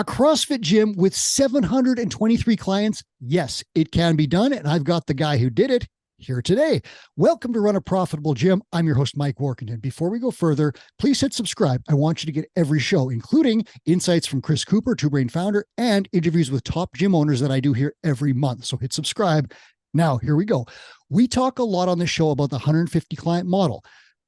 A CrossFit gym with 723 clients? Yes, it can be done. And I've got the guy who did it here today. Welcome to Run a Profitable Gym. I'm your host, Mike Warkentin. Before we go further, please hit subscribe. I want you to get every show, including insights from Chris Cooper, Two Brain founder, and interviews with top gym owners that I do here every month. So hit subscribe. Now, here we go. We talk a lot on this show about the 150 client model.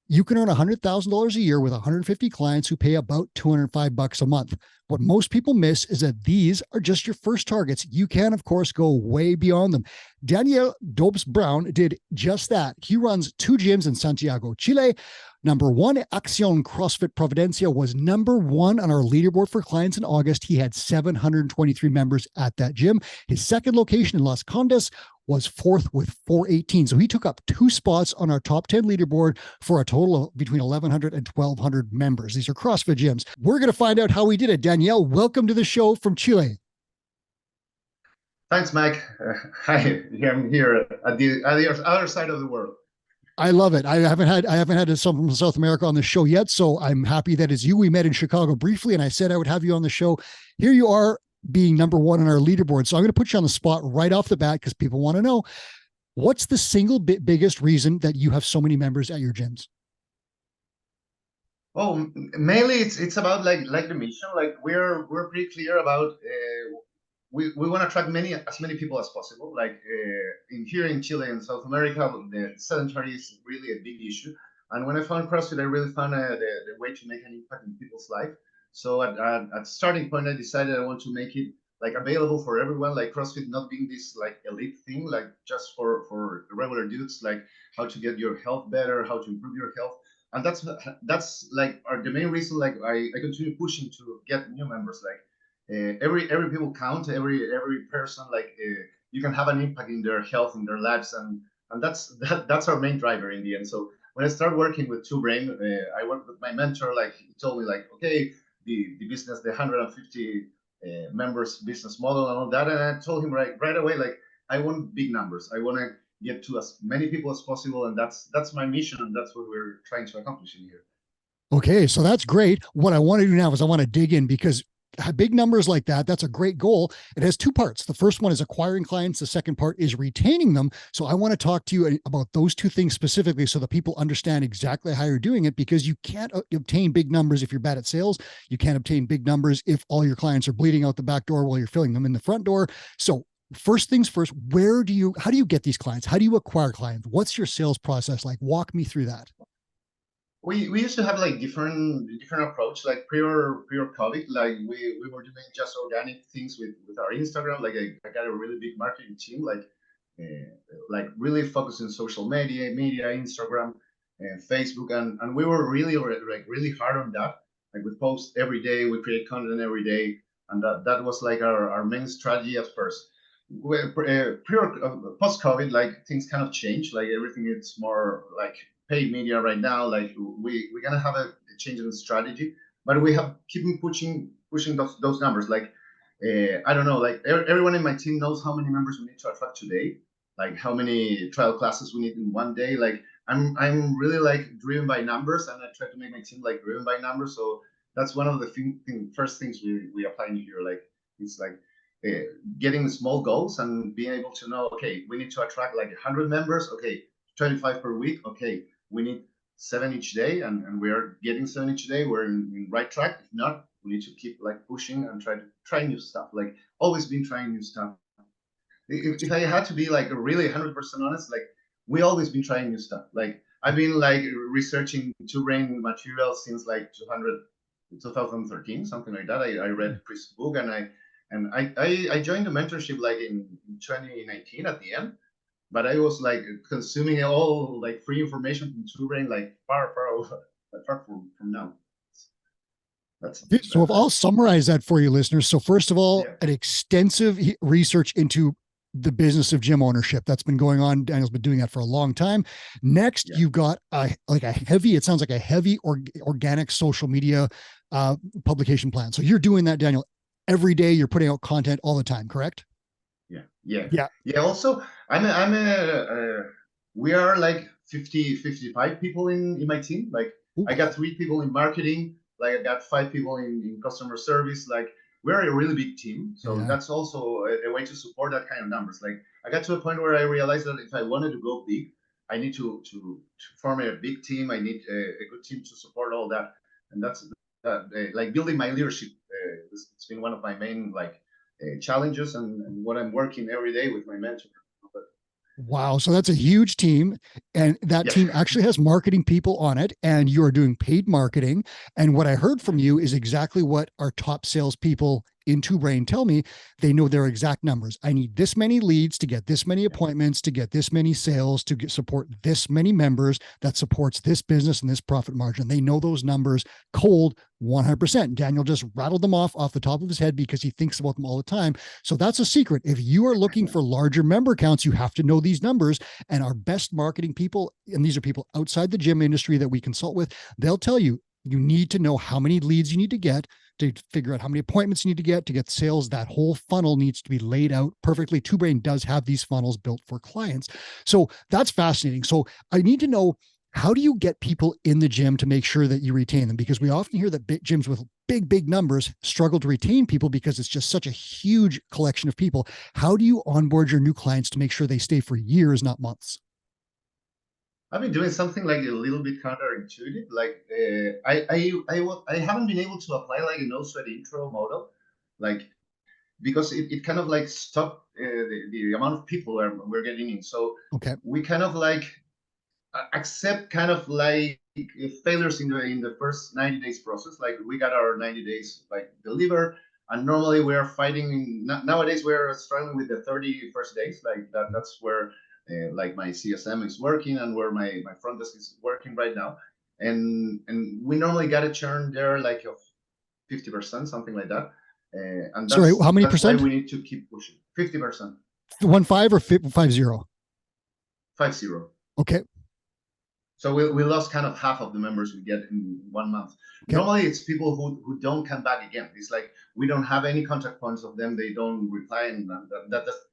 You can earn $100,000 a year with 150 clients who pay about $205 a month. What most people miss is that these are just your first targets. You can, of course, go way beyond them. Daniel Dobbs Brown did just that. He runs 2 gyms in Santiago, Chile. Number 1, Accion CrossFit Providencia was number 1 on our leaderboard for clients in August. He had 723 members at that gym. His second location in Las Condes was 4th with 418. So he took up 2 spots on our top 10 leaderboard for a total of between 1,100 and 1,200 members. These are CrossFit gyms. We're going to find out how he did it. Danielle, welcome to the show from Chile. Thanks, Mike. Hi, I'm here at the other side of the world. I love it. I haven't had someone from South America on the show yet, so I'm happy that it's you. We met in Chicago briefly, and I said I would have you on the show. Here you are, being number 1 on our leaderboard. So I'm going to put you on the spot right off the bat because people want to know, what's the single biggest reason that you have so many members at your gyms? Oh, mainly it's about like the mission. Like we're pretty clear about we want to attract as many people as possible. Like here in Chile and South America, the sedentary is really a big issue. And when I found CrossFit, I really found the way to make an impact in people's life. So at starting point, I decided I want to make it like available for everyone, like CrossFit not being this like elite thing, like just for regular dudes, like how to get your health better, how to improve your health. And that's like the main reason, like I continue pushing to get new members. Like every people count, every person, like you can have an impact in their health, in their lives, and that's our main driver in the end. So when I started working with Two Brain, I worked with my mentor. Like he told me, like, okay, the business, the 150 members business model and all that, and I told him right away, like, I want big numbers. I want to get to as many people as possible, and that's my mission, and that's what we're trying to accomplish in here. Okay, so that's great. What I want to do now is I want to dig in because big numbers like that, that's a great goal. It has 2 parts. The first one is acquiring clients. The second part is retaining them. So I want to talk to you about those 2 things specifically so that people understand exactly how you're doing it, because you can't obtain big numbers if you're bad at sales. You can't obtain big numbers if all your clients are bleeding out the back door while you're filling them in the front door. So first things first, how do you get these clients? How do you acquire clients? What's your sales process like? Walk me through that. We used to have like different approach. Like prior COVID, like we were doing just organic things with our Instagram. Like I got a really big marketing team, like really focused on social media, Instagram and Facebook, and we were really hard on that. Like we post every day, we create content every day, and that was like our main strategy at first. Post COVID, like things kind of changed. Like everything is more like paid media right now. Like we're gonna have a change in strategy, but we have keeping pushing those numbers. Like I don't know, like everyone in my team knows how many members we need to attract today, like how many trial classes we need in one day. Like I'm really like driven by numbers, and I try to make my team like driven by numbers. So that's one of the first things we apply in here. Like it's like getting small goals and being able to know, okay, we need to attract like 100 members. Okay, 25 per week. Okay, we need 7 each day, and we are getting 7 each day. We're in right track. If not, we need to keep like pushing and try new stuff. Like always been trying new stuff. If I had to be like really 100% honest, like we always been trying new stuff. Like I've been like researching Two Brain material since like 2013, something like that. I read Chris' book, and I joined the mentorship like in 2019 at the end. But I was like consuming all like free information from Two Brain, like far from now. So if I'll summarize that for you listeners. So first of all, an extensive research into the business of gym ownership that's been going on. Daniel's been doing that for a long time. Next, you've got it sounds like a heavy organic social media publication plan. So you're doing that, Daniel, every day. You're putting out content all the time, correct? Yeah. Also, we are like 55 people in my team. Like I got 3 people in marketing. Like I got 5 people in customer service. Like we're a really big team. So Yeah. that's also a way to support that kind of numbers. Like I got to a point where I realized that if I wanted to go big, I need to form a big team. I need a good team to support all that. And that's like building my leadership. It's been one of my main like challenges and what I'm working every day with my mentor. But, Wow. So that's a huge team. And that yeah. team actually has marketing people on it, and you are doing paid marketing. And what I heard from you is exactly what our top salespeople in Two Brain tell me. They know their exact numbers. I need this many leads to get this many appointments, to get this many sales, to support this many members that supports this business and this profit margin. They know those numbers cold 100%. Daniel just rattled them off the top of his head because he thinks about them all the time. So that's a secret. If you are looking for larger member counts, you have to know these numbers. And our best marketing people, and these are people outside the gym industry that we consult with, they'll tell you, you need to know how many leads you need to get to figure out how many appointments you need to get sales. That whole funnel needs to be laid out perfectly. Two Brain does have these funnels built for clients. So that's fascinating. So I need to know, how do you get people in the gym to make sure that you retain them? Because we often hear that big gyms with big numbers struggle to retain people because it's just such a huge collection of people. How do you onboard your new clients to make sure they stay for years, not months? I've been doing something like a little bit counterintuitive. Like I haven't been able to apply like a no sweat intro model, like because it kind of like stopped the amount of people we're getting in. So Okay. we kind of like accept kind of like failures in the first 90 days process. Like we got our 90 days like delivered, and normally we are fighting. Nowadays we are struggling with the 31st days. Like that's where like my CSM is working and where my front desk is working right now. And we normally got a churn there like of 50%, something like that. And Sorry, how many that's why percent? we need to keep pushing. 50%, 1.5 or 5.0? 50. Okay. So we lost kind of half of the members we get in 1 month. Okay. Normally, it's people who don't come back again. It's like we don't have any contact points of them. They don't reply, and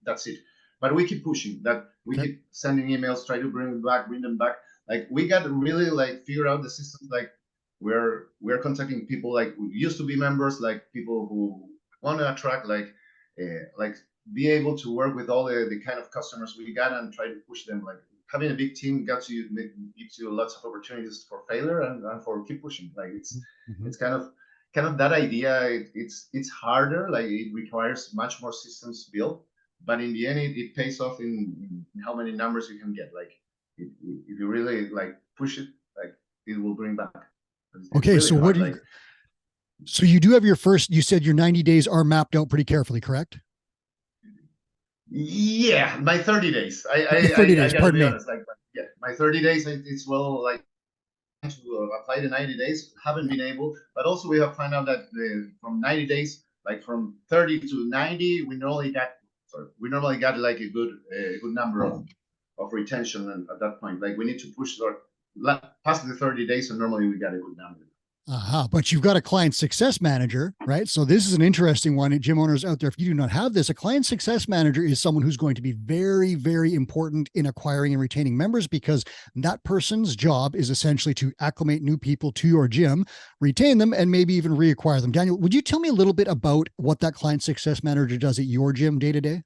that's it. But we keep pushing. That we Okay. keep sending emails, try to bring them back. Like we got to really like figure out the system. Like we're contacting people like who used to be members, like people who want to attract, like be able to work with all the kind of customers we got and try to push them. Like having a big team gives you lots of opportunities for failure and for keep pushing. Like Mhm. it's kind of that idea. It's harder. Like it requires much more systems built, but in the end, it pays off in how many numbers you can get. Like if you really like push it, like it will bring back. It's Okay. really So what hard. do you, Like so you do have your first, you said your 90 days are mapped out pretty carefully, correct? yeah, my 30 days. Your 30 I days, gotta pardon be me. honest. Like yeah, my 30 days. It's well like to apply the 90 days, haven't Yeah. been able, but also we have found out that from 90 days, like from 30 to 90, we normally got like a good number of retention and at that point. Like we need to push past the 30 days and normally we got a good number. But you've got a client success manager, right? So this is an interesting one. Gym owners out there, if you do not have this, a client success manager is someone who's going to be very important in acquiring and retaining members, because that person's job is essentially to acclimate new people to your gym, retain them, and maybe even reacquire them. Daniel, would you tell me a little bit about what that client success manager does at your gym day to day?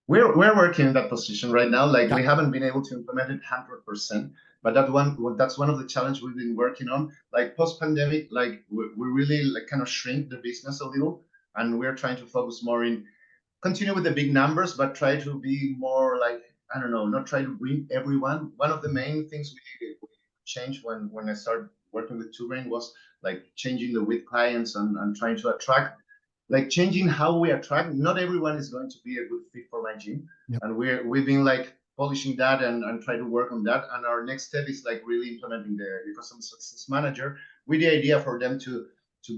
We're working in that position right now. Like Yeah. we haven't been able to implement it 100%, but that's one of the challenges we've been working on. Like post pandemic, like we really like kind of shrink the business a little, and we're trying to focus more in continue with the big numbers, but try to be more like I don't know, not try to bring everyone. One of the main things we changed when I started working with Two Brain was like changing the with clients and trying to attract like changing how we attract. Not everyone is going to be a good fit for my gym, Yep. and we've been like polishing that and try to work on that. And our next step is like really implementing the customer success manager with the idea for them to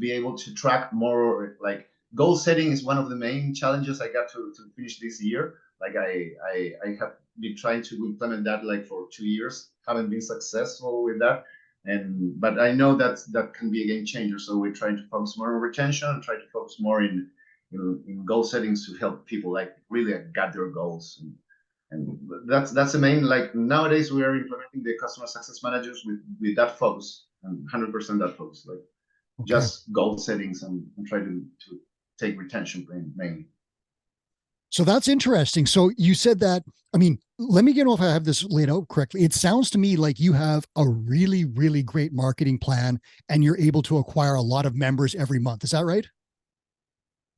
be able to track more. Like goal setting is one of the main challenges I got to finish this year. Like I have been trying to implement that like for 2 years, haven't been successful with that, and but I know that can be a game changer. So we're trying to focus more on retention and try to focus more in goal settings to help people like really get their goals. And that's the main. Like nowadays we are implementing the customer success managers with that focus and 100% that focus, like Okay. just goal settings and try to take retention mainly. So that's interesting. So you said that, I mean, let me get know if I have this laid out correctly. It sounds to me like you have a really, really great marketing plan and you're able to acquire a lot of members every month. Is that right?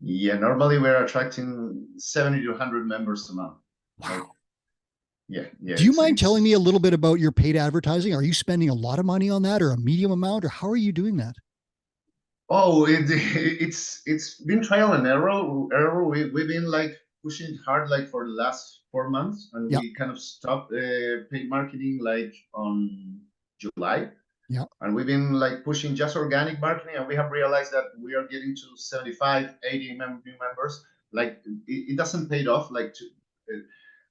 Yeah, normally we're attracting 70 to 100 members a month. Wow. Like, yeah. Do you mind telling me a little bit about your paid advertising? Are you spending a lot of money on that or a medium amount, or how are you doing that? Oh, it's been trial and error. We've been like pushing hard like for the last 4 months, and Yeah. we kind of stopped paid marketing like on July. Yeah. And we've been like pushing just organic marketing, and we have realized that we are getting to 75, 80 new members. Like it doesn't pay off. Like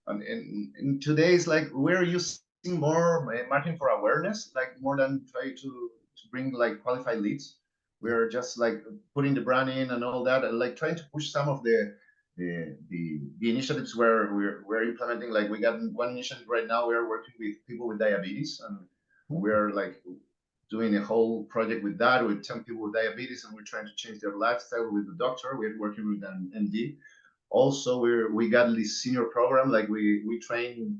and today's like we're using more marketing for awareness, like more than try to bring like qualified leads. We're just like putting the brand in and all that, and like trying to push some of the initiatives where we're implementing. Like we got one initiative right now. We're working with people with diabetes, and we're like doing a whole project with that with 10 people with diabetes, and we're trying to change their lifestyle with the doctor. We're working with an MD. Also, we got this senior program. Like we train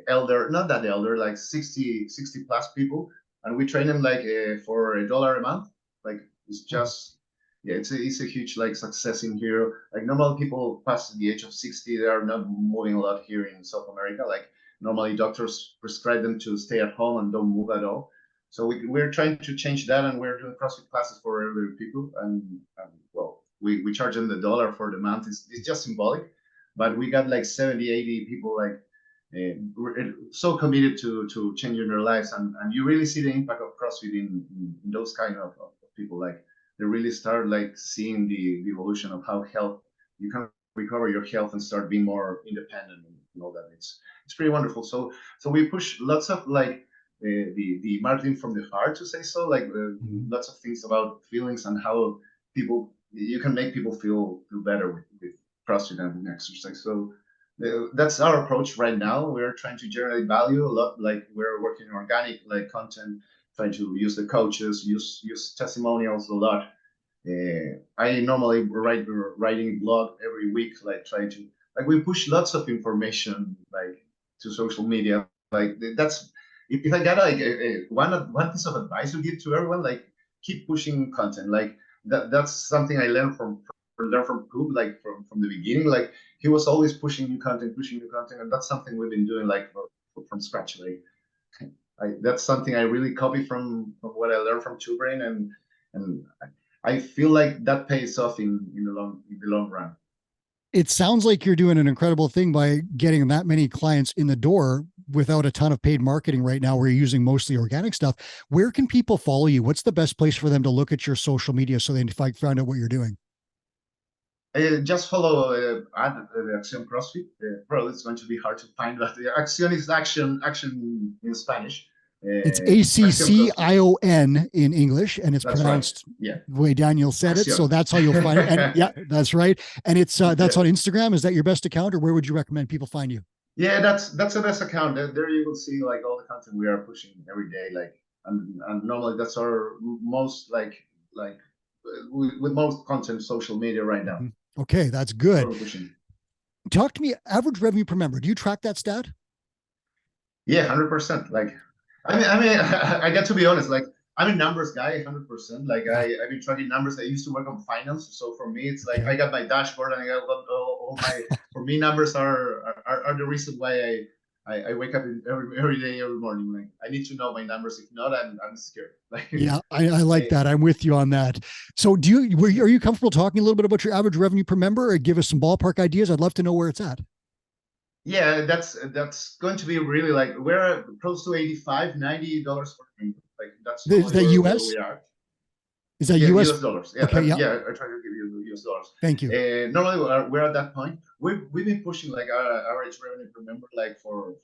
elder, not that elder, like 60 plus people, and we train them like for $1 a month. Like it's just yeah, it's a huge like success in here. Like normal people past the age of 60, they are not moving a lot here in South America. Like normally doctors prescribe them to stay at home and don't move at all. So we're trying to change that, and we're doing CrossFit classes for elderly people, and well, we charge them $1 for the month. It's just symbolic, but we got like 70, 80 people like so committed to changing their lives, and you really see the impact of CrossFit in those kind of people. Like they really start like seeing the evolution of how health you can recover your health and start being more independent and all that. It's pretty wonderful. So we push lots of like the marketing from the heart, to say so, like lots of things about feelings and how people you can make people feel better with CrossFit and exercise. So that's our approach right now. We're trying to generate value a lot. Like we're working organic like content, trying to use the coaches, use testimonials a lot. I normally writing a blog every week, like trying to like we push lots of information like to social media. Like that's if I got like one piece of advice to give to everyone, like keep pushing content. Like that's something I learned from Coop, like from the beginning. Like he was always pushing new content, and that's something we've been doing like from scratch. Like that's something I really copy from what I learned from Two Brain, and I feel like that pays off in the long run. It sounds like you're doing an incredible thing by getting that many clients in the door without a ton of paid marketing right now, where you're using mostly organic stuff. Where can people follow you? What's the best place for them to look at your social media so they can find out what you're doing? Just follow Accion CrossFit. Bro, it's going to be hard to find, but Accion is action in Spanish. It's Accion in English, and it's that's pronounced the way Daniel said it. So that's how you'll find it. And yeah, that's right. And it's that's on Instagram. Is that your best account, or where would you recommend people find you? Yeah, that's the best account. There you will see like all the content we are pushing every day. Like and normally that's our most like with most content social media right now. Okay, that's good. Talk to me. Average revenue per member. Do you track that stat? Yeah, 100%. Like, I mean, I got to be honest. Like, I'm a numbers guy, 100%. Like, I've been tracking numbers. I used to work on finance, so for me, it's like I got my dashboard and I got all my. For me, numbers are the reason why I wake up every day, every morning. Like, I need to know my numbers. If not, I'm scared. Like, yeah, I like that. I'm with you on that. So, are you comfortable talking a little bit about your average revenue per member, or give us some ballpark ideas? I'd love to know where it's at. Yeah, that's going to be really like we're close to $85-$90 per member. Like that's is that where US? we are. Is that US? US dollars? Yeah, okay, yeah. I try to give you US dollars. Thank you. Normally we're at that point. We've been pushing like our average revenue per member like for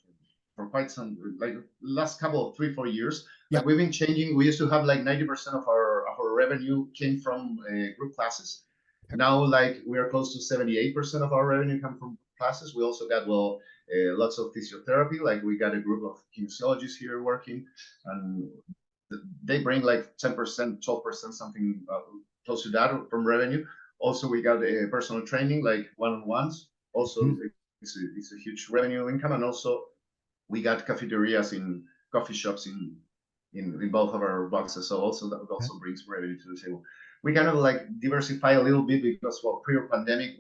quite some like last couple of 3-4 years. Yep. Like we've been changing. We used to have like 90% of our revenue came from group classes. Okay. Now like we are close to 78% of our revenue come from classes. We also got lots of physiotherapy. Like we got a group of kinesiologists here working, and they bring like 10%, 12%, something close to that from revenue. Also, we got a personal training, like one-on-ones. Also, it's a huge revenue income. And also, we got cafeterias in coffee shops in both of our boxes. So also that also brings revenue to the table. We kind of like diversify a little bit because pre-pandemic,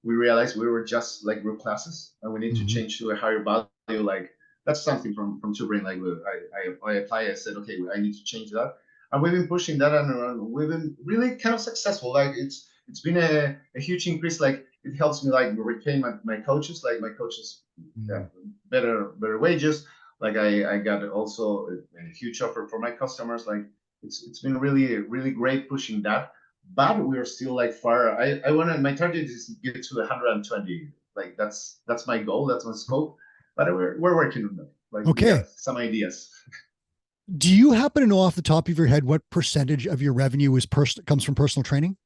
we realized we were just like group classes and we need to change to a higher value. Like that's something from Tubrain. Like I apply, I said, okay, I need to change that. And we've been pushing that and we've been really kind of successful. Like it's been a huge increase. Like it helps me like retain my coaches, like my coaches better wages. Like I got also a huge offer for my customers. Like it's been really great pushing that, but we're still like far. I want to, my target is to get to 120. Like that's my goal, that's my scope, but we're working on that. Like we got some ideas. Do you happen to know off the top of your head what percentage of your revenue comes from personal training?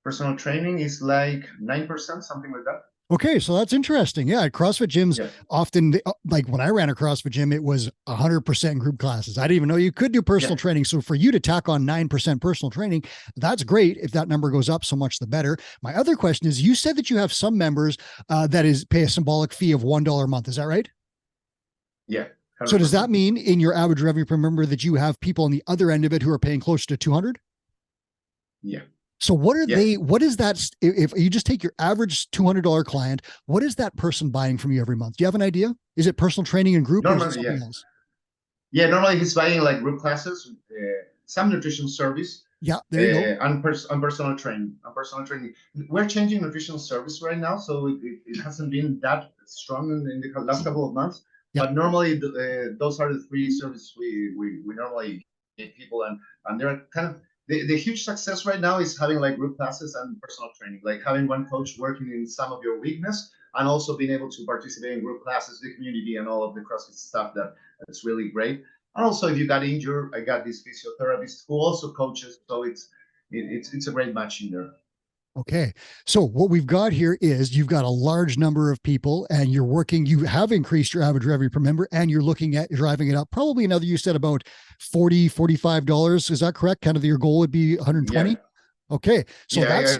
Personal training is like 9%, something like that. Okay, so that's interesting. Yeah, CrossFit gyms often, like when I ran a CrossFit gym, it was 100% group classes. I didn't even know you could do personal training. So for you to tack on 9% personal training, that's great. If that number goes up, so much the better. My other question is, you said that you have some members that pay a symbolic fee of $1 a month. Is that right? Yeah. 100%. So does that mean in your average revenue per member that you have people on the other end of it who are paying closer to 200? Yeah. So what are they, what is that? If you just take your average $200 client, what is that person buying from you every month? Do you have an idea? Is it personal training and group normally, or is it something else? Yeah, normally he's buying like group classes, some nutrition service. Yeah, there you go. And personal training. We're changing nutritional service right now, so it hasn't been that strong in the last couple of months. But normally those are the three services we normally give people, and they're kind of the huge success right now is having like group classes and personal training, like having one coach working in some of your weakness and also being able to participate in group classes, the community, and all of the CrossFit stuff that's really great. And also, if you got injured, I got this physiotherapist who also coaches, so it's a great match in there. Okay. So what we've got here is you've got a large number of people and you have increased your average revenue per member and you're looking at driving it up. Probably another, you said about $40, $45. Is that correct? Kind of your goal would be 120. Okay. So that's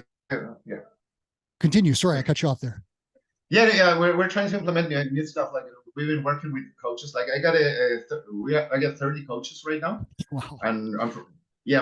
continue. Sorry, I cut you off there. Yeah. We're trying to implement new stuff. Like we've been working with coaches. Like I got I got 30 coaches right now. Wow. And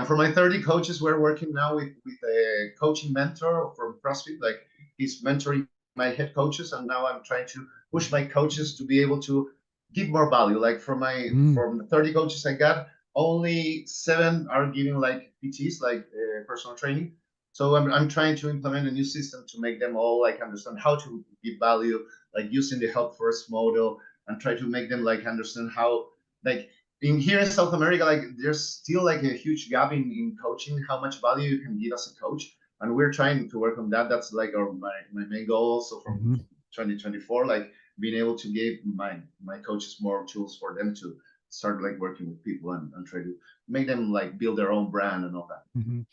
for my 30 coaches, we're working now with a coaching mentor from CrossFit. Like he's mentoring my head coaches, and now I'm trying to push my coaches to be able to give more value. Like from the 30 coaches I got, only 7 are giving like PTs, like personal training. So I'm trying to implement a new system to make them all like understand how to give value, like using the help first model, and try to make them like understand how like in here in South America, like there's still like a huge gap in coaching, how much value you can give as a coach. And we're trying to work on that. That's like my main goal also from 2024, like being able to give my coaches more tools for them to start like working with people and try to make them like build their own brand and all that.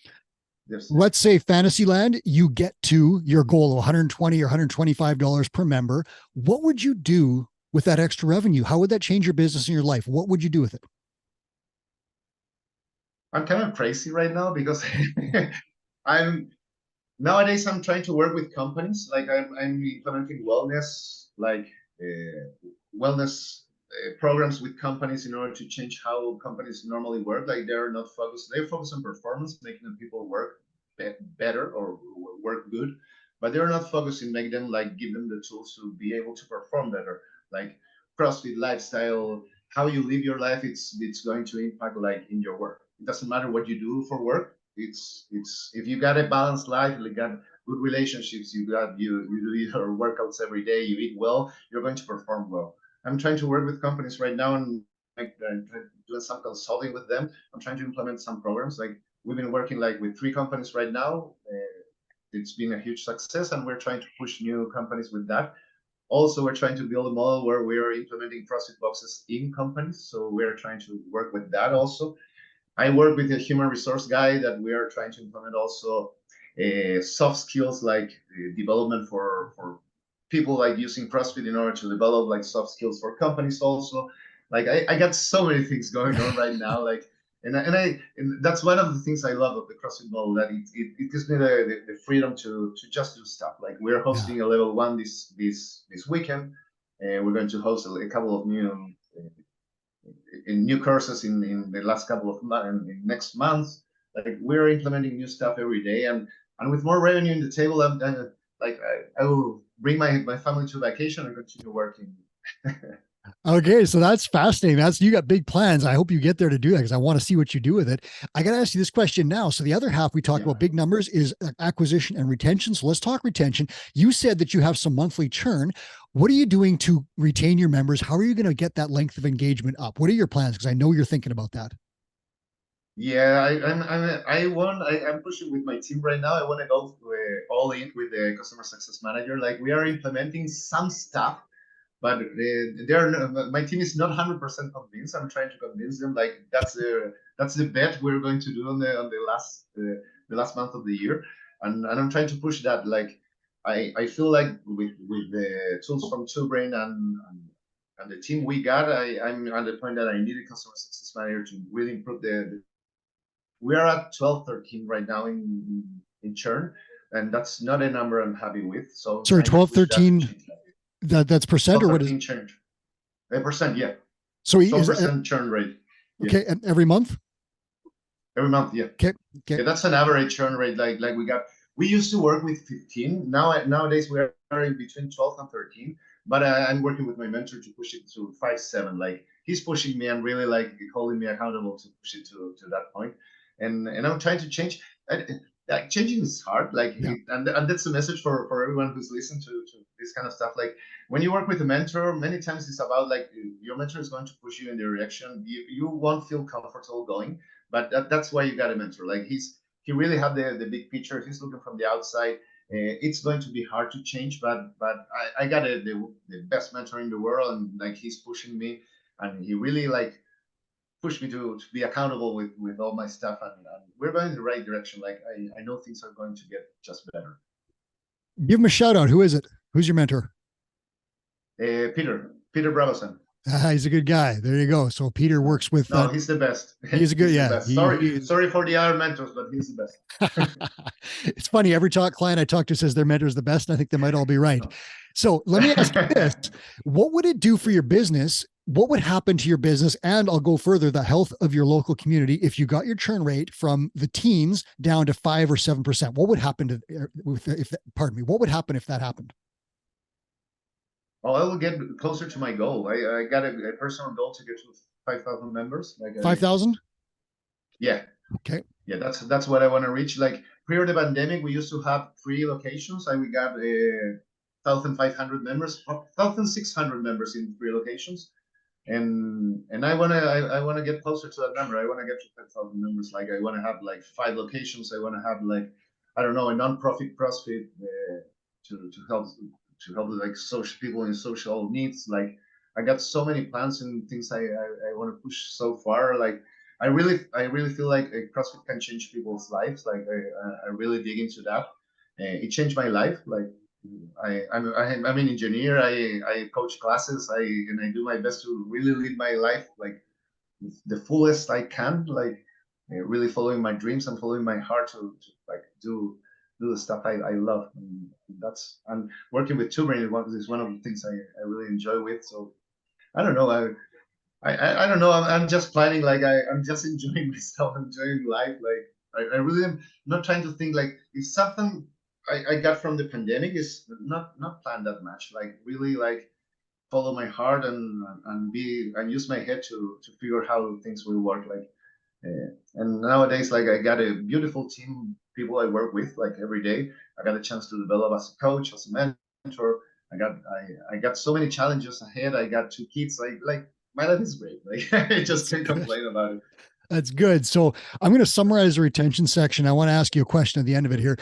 Let's say Fantasyland, you get to your goal of $120 or $125 per member. What would you do with that extra revenue? How would that change your business and your life? What would you do with it? I'm kind of crazy right now because nowadays I'm trying to work with companies. Like I'm implementing wellness, like wellness programs with companies in order to change how companies normally work. Like they're focused on performance, making people work better or work good, but they're not focused in make them like give them the tools to be able to perform better. Like CrossFit lifestyle, how you live your life, it's going to impact like in your work. It doesn't matter what you do for work. It's if you got a balanced life, you got good relationships, you do your workouts every day, you eat well, you're going to perform well. I'm trying to work with companies right now and doing some consulting with them. I'm trying to implement some programs. Like we've been working like with 3 companies right now. It's been a huge success, and we're trying to push new companies with that. Also, we're trying to build a model where we are implementing CrossFit boxes in companies. So we're trying to work with that also. I work with a human resource guy that we are trying to implement also soft skills like development for people like using CrossFit in order to develop like soft skills for companies also. Like I got so many things going on right now. Like And that's one of the things I love of the CrossFit model, that it gives me the freedom to just do stuff. Like we're hosting a level 1 this weekend, and we're going to host a couple of new courses in the last couple of months, in next month. Like we're implementing new stuff every day, and with more revenue in the table, I will bring my family to vacation and continue working. Okay, so that's fascinating. You got big plans. I hope you get there to do that, because I want to see what you do with it. I got to ask you this question now. So the other half we talked about big numbers is acquisition and retention. So let's talk retention. You said that you have some monthly churn. What are you doing to retain your members? How are you going to get that length of engagement up? What are your plans? Because I know you're thinking about that. Yeah, I'm pushing with my team right now. I want to go all in with the customer success manager. Like we are implementing some stuff, but my team is not 100% convinced. I'm trying to convince them. Like that's the bet we're going to do on the last month of the year, and I'm trying to push that. Like I feel like with the tools from TwoBrain and the team we got, I'm at the point that I need a customer success manager to really improve we are at 12-13 right now in churn, and that's not a number I'm happy with. So sorry, 12-13. That's percent, or what is it? Churn. A percent, yeah. So 12% churn rate. Okay, and every month? Every month, yeah. Okay. Yeah, that's an average churn rate. Like we used to work with 15. Nowadays we are in between 12 and 13. But I'm working with my mentor to push it to 5-7. Like he's pushing me and really like holding me accountable to push it to that point. And I'm trying to change. Changing is hard. Like and that's the message for everyone who's listened to this kind of stuff. Like when you work with a mentor, many times it's about like your mentor is going to push you in the direction you won't feel comfortable going. But that's why you got a mentor. Like he really have the big picture. He's looking from the outside. It's going to be hard to change, but I got the best mentor in the world, and like he's pushing me, and he really like pushed me to be accountable with all my stuff, and we're going in the right direction. Like I know things are going to get just better. Give him a shout out. Who is it? Who's your mentor? Peter Bravosan. He's a good guy. There you go. So Peter works with. No, he's the best. He's a good. Sorry for the other mentors, but he's the best. It's funny. Every client I talk to says their mentor is the best. And I think they might all be right. So let me ask you this: what would it do for your business? What would happen to your business? And I'll go further: the health of your local community. If you got your churn rate from the teens down to 5 or 7%, what would happen what would happen if that happened? Oh, I will get closer to my goal. I got a personal goal to get to 5,000 members. Like 5,000? Yeah. Okay. Yeah, that's what I want to reach. Like prior to the pandemic, we used to have 3 locations, and we got 1,500 members, 1,600 members in 3 locations. And I wanna get closer to that number. I want to get to 5,000 members. Like I want to have like 5 locations. I want to have like, I don't know, a non-profit CrossFit to help like social people in social needs. Like I got so many plans and things I want to push so far. Like I really feel like CrossFit can change people's lives. Like I really dig into that. It changed my life. Like I'm an engineer. I coach classes. I do my best to really live my life like the fullest I can. Like really following my dreams and following my heart to like do the stuff I love. And working with TwoBrain is one of the things I really enjoy with. So I don't know. I don't know. I'm just planning. Like I'm just enjoying myself, enjoying life. Like I really am not trying to think like if something I got from the pandemic is not planned that much. Like really like follow my heart and use my head to figure how things will work. Like and nowadays like I got a beautiful team, people I work with like every day. I got a chance to develop as a coach, as a mentor. I got so many challenges ahead. I got 2 kids. Like my life is great. Like I just can't complain about it. That's good. So I'm going to summarize the retention section. I want to ask you a question at the end of it here.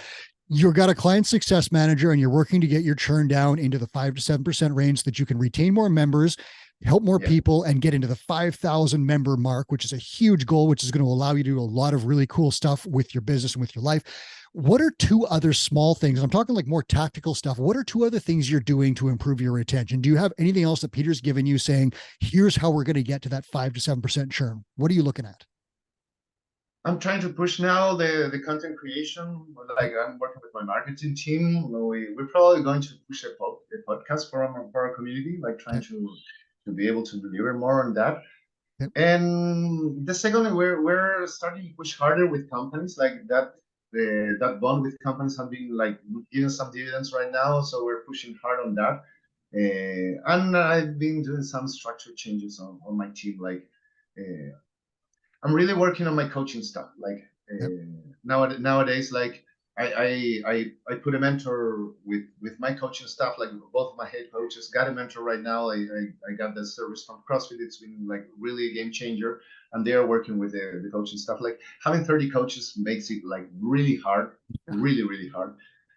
You've got a client success manager and you're working to get your churn down into the 5 to 7% range so that you can retain more members, help more people, and get into the 5,000 member mark, which is a huge goal, which is going to allow you to do a lot of really cool stuff with your business and with your life. What are 2 other small things? I'm talking like more tactical stuff. What are 2 other things you're doing to improve your retention? Do you have anything else that Peter's given you saying, here's how we're going to get to that 5 to 7% churn? What are you looking at? I'm trying to push now the content creation. Like I'm working with my marketing team. We're probably going to push a podcast for our community, like trying Okay. to be able to deliver more on that. Yep. And the second, we're starting to push harder with companies like that. That bond with companies have been like giving some dividends right now, so we're pushing hard on that. And I've been doing some structure changes on my team. Like I'm really working on my coaching stuff. Like Yep. nowadays, like I put a mentor with my coaching stuff. Like both of my head coaches got a mentor right now. I got the service from CrossFit. It's been like really a game changer, and they are working with the coaching stuff. Like having 30 coaches makes it like really hard, really hard.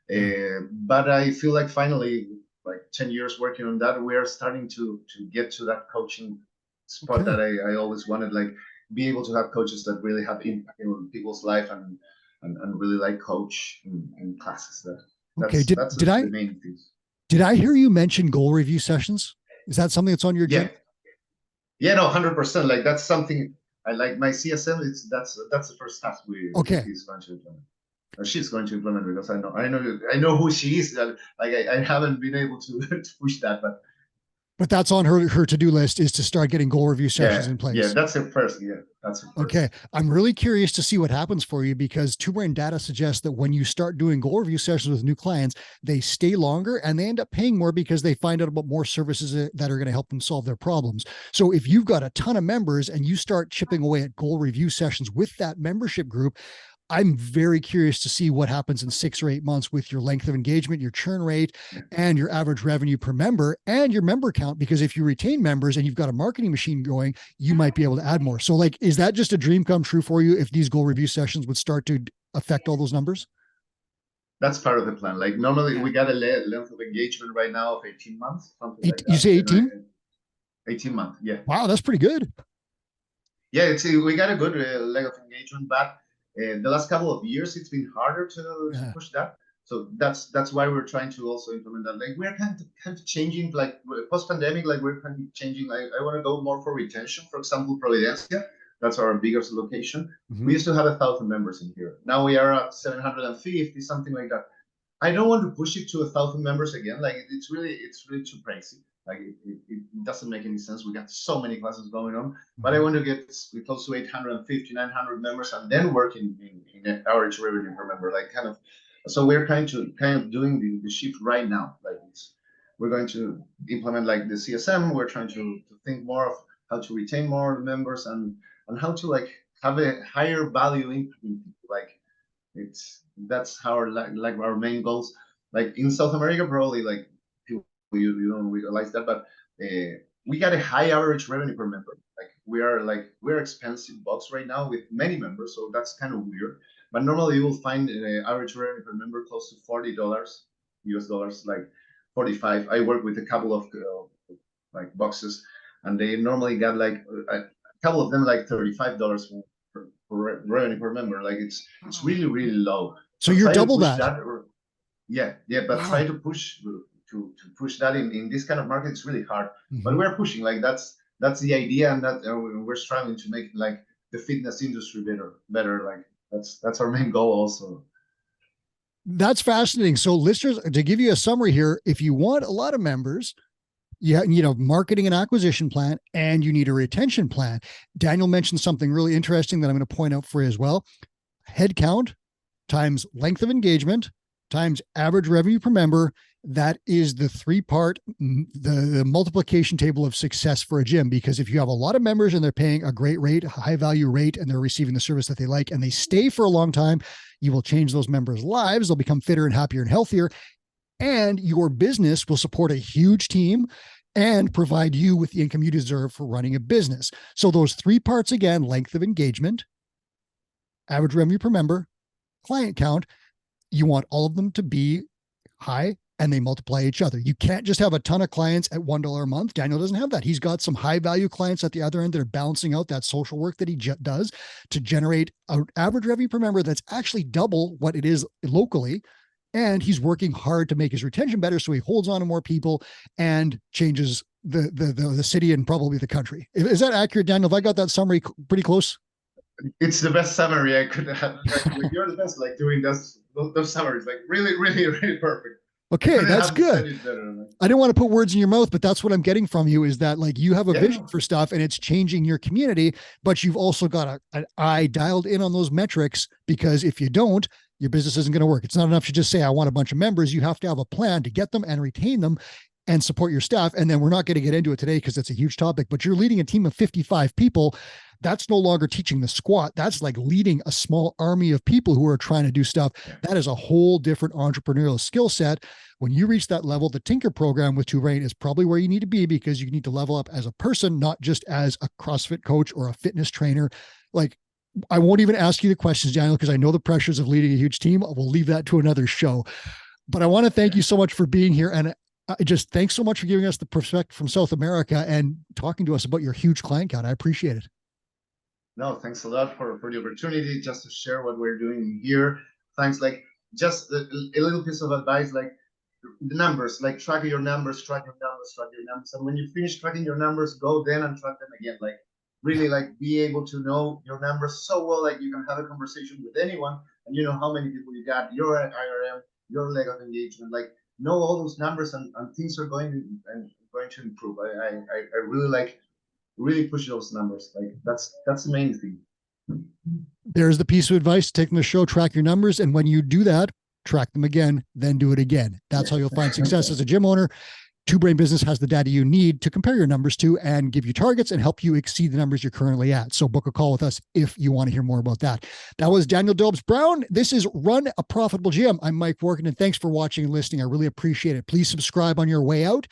Yeah. But I feel like finally, like 10 years working on that, we are starting to get to that coaching spot Okay. that I always wanted. Like be able to have coaches that really have impact in people's life and really like coach in classes. Okay. That's Did the I main thing. did I hear you mention goal review sessions? Is that something that's on your Yeah, agenda? yeah, no, 100%. Like that's something I like. My CSM. That's the first task Okay. he's going to implement. Or she's going to implement because I know who she is. Like I haven't been able to, to push that, But that's on her to-do list, is to start getting goal review sessions in yeah, place. that's her first. Yeah, that's her Okay. first. I'm really curious to see what happens for you, because Two Brain data suggests that when you start doing goal review sessions with new clients, they stay longer and they end up paying more because they find out about more services that are going to help them solve their problems. So if you've got a ton of members and you start chipping away at goal review sessions with that membership group, I'm very curious to see what happens in 6 or 8 months with your length of engagement, your churn rate, and your average revenue per member and your member count. Because if you retain members and you've got a marketing machine going, you might be able to add more. So, like, is that just a dream come true for you if these goal review sessions would start to affect all those numbers? That's part of the plan. Like normally we got a length of engagement right now of 18 months, something like You that. say 18? 18 months, yeah. Wow, that's pretty good. Yeah, we got a good leg of engagement, but the last couple of years it's been harder to Yeah. push that. So that's why we're trying to also implement that. Like we're kind of changing, like post pandemic, like we're kind of changing. Like I want to go more for retention. For example, Providencia, that's our biggest location. Mm-hmm. We used to have 1,000 members in here. Now we are at 750, something like that. I don't want to push it to 1,000 members again. Like it's really too crazy. Like it doesn't make any sense. We got so many classes going on, but I want to get close to 850, 900 members, and then work in average revenue per member. Like kind of, so we're kind of doing the shift right now. Like we're going to implement like the CSM. We're trying to think more of how to retain more members and how to like have a higher value impact. Like that's how like our main goals. Like in South America, probably like people you don't realize that, but we got a high average revenue per member. Like we're expensive box right now with many members, so that's kind of weird. But normally you will find average revenue per member close to $40 US dollars, like 45. I work with a couple of like boxes, and they normally got like a couple of them like $35 per revenue per member. Like it's really low. So But you're try to double push that. that, or yeah. But try Wow. to push to push that in this kind of market. It's really hard. Mm-hmm. But we're pushing. Like that's the idea, and that we're struggling to make like the fitness industry better. Like that's our main goal also. That's fascinating. So, listeners, to give you a summary here, if you want a lot of members, you need a marketing and acquisition plan, and you need a retention plan. Daniel mentioned something really interesting that I'm going to point out for you as well. Headcount times length of engagement times average revenue per member. That is the 3-part, the multiplication table of success for a gym. Because if you have a lot of members and they're paying a great rate, a high value rate, and they're receiving the service that they like, and they stay for a long time, you will change those members' lives. They'll become fitter and happier and healthier. And your business will support a huge team and provide you with the income you deserve for running a business. So those 3 parts again: length of engagement, average revenue per member, client count. You want all of them to be high, and they multiply each other. You can't just have a ton of clients at $1 a month. Daniel doesn't have that. He's got some high value clients at the other end that are balancing out that social work that he does to generate an average revenue per member that's actually double what it is locally. And he's working hard to make his retention better, so he holds on to more people and changes the city and probably the country. Is that accurate, Daniel? Have I got that summary pretty close? It's the best summary I could have. Like, you're the best, like doing those summaries, like really, really, really perfect. Okay, that's good. I didn't want to put words in your mouth, but that's what I'm getting from you is that like you have a vision for stuff and it's changing your community, but you've also got an eye dialed in on those metrics, because if you don't, your business isn't going to work. It's not enough to just say, I want a bunch of members. You have to have a plan to get them and retain them and support your staff. And then we're not going to get into it today because it's a huge topic, but you're leading a team of 55 people. That's no longer teaching the squat. That's like leading a small army of people who are trying to do stuff. Yeah. That is a whole different entrepreneurial skill set. When you reach that level, the Tinker program with Tulane is probably where you need to be, because you need to level up as a person, not just as a CrossFit coach or a fitness trainer. Like, I won't even ask you the questions, Daniel, because I know the pressures of leading a huge team. We'll leave that to another show. But I want to thank you so much for being here. And thanks so much for giving us the perspective from South America and talking to us about your huge client count. I appreciate it. No, thanks a lot for the opportunity just to share what we're doing here. Thanks. Like, just a little piece of advice, like the numbers, like track your numbers. And when you finish tracking your numbers, go then and track them again. Like, really, like, be able to know your numbers so well, like you can have a conversation with anyone and you know how many people you got, your IRM, your leg of engagement, like know all those numbers, and things are going to improve. I really push those numbers. Like, that's the main thing. There's the piece of advice: take from the show, track your numbers. And when you do that, track them again, then do it again. That's how you'll find success as a gym owner. Two Brain Business has the data you need to compare your numbers to and give you targets and help you exceed the numbers you're currently at. So book a call with us if you want to hear more about that. That was Daniel Dobbs Brown. This is Run a Profitable Gym. I'm Mike Warkentin. Thanks for watching and listening. I really appreciate it. Please subscribe on your way out.